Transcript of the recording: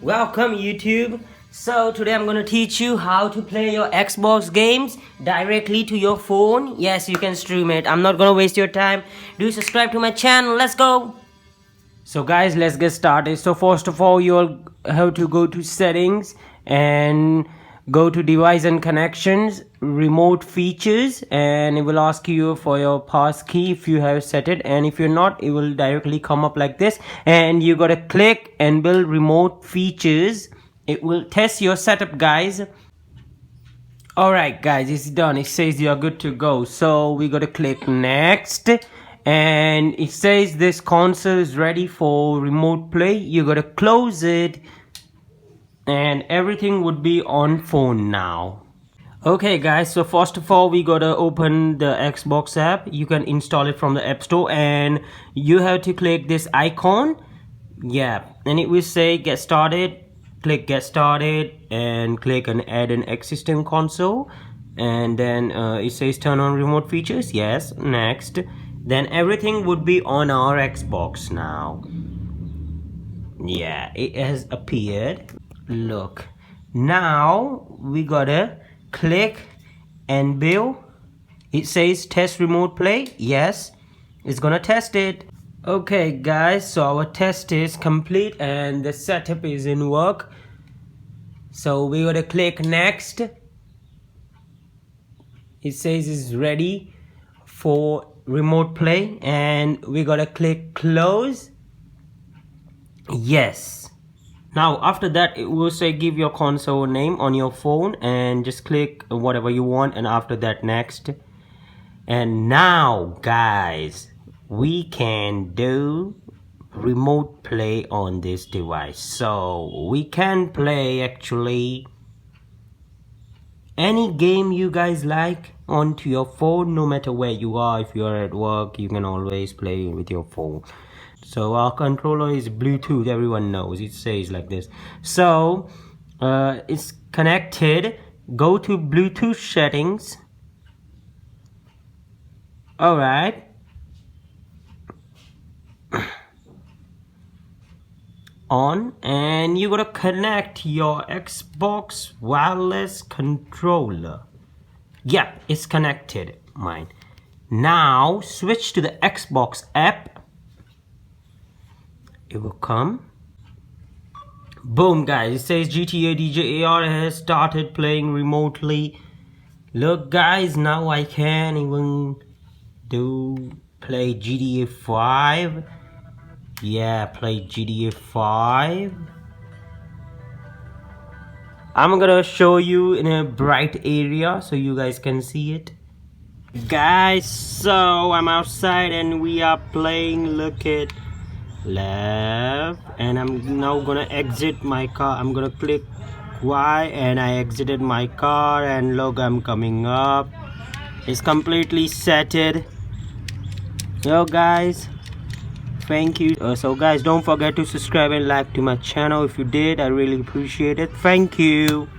Welcome YouTube. So today I'm going to teach you how to play your Xbox games directly to your phone. Yes, you can stream it. I'm not going to waste your time. Do subscribe to my channel. Let's go. So guys, let's get started. So first of all, you'll have to go to settings and go to device and connections, remote features, and it will ask you for your pass key if you have set it, and if you're not, it will directly come up like this, and you gotta click and build remote features. It will test your setup, guys. Alright guys, it's done. It says you're good to go, so we gotta click next, and it says this console is ready for remote play. You gotta close it, and everything would be on phone now. Okay guys, so first of all we gotta open the Xbox app. You can install it from the App Store, and you have to click this icon, and it will say get started. Click get started and click on add an existing console, and then it says turn on remote features. Yes, next. Then everything would be on our Xbox now. Yeah, it has appeared. Look, now we gotta click and build. It says test remote play. Yes, it's gonna test it. Okay guys, so our test is complete and the setup is in work. So we gotta click next. It says it's ready for remote play, and we gotta click close. Yes. Now after that it will say give your console name on your phone, and just click whatever you want, and after that next. And now guys, we can do remote play on this device. So we can play actually any game you guys like onto your phone, no matter where you are. If you are at work, you can always play with your phone. So our controller is Bluetooth, everyone knows, it says like this. So it's connected. Go to Bluetooth settings. Alright, on, and you gotta connect your Xbox wireless controller. Yeah, it's connected, mine. Now switch to the Xbox app. It will come. Boom guys, it says gtadjar has started playing remotely. Look guys, now I can even play GTA 5. Yeah, play GTA 5. I'm gonna show you in a bright area so you guys can see it. Guys, so I'm outside and we are playing. Look at left, and I'm now gonna exit my car. I'm gonna click Y and I exited my car, and look, I'm coming up. It's completely setted. Yo guys, thank you. So guys, don't forget to subscribe and like to my channel. If you did, I really appreciate it. Thank you.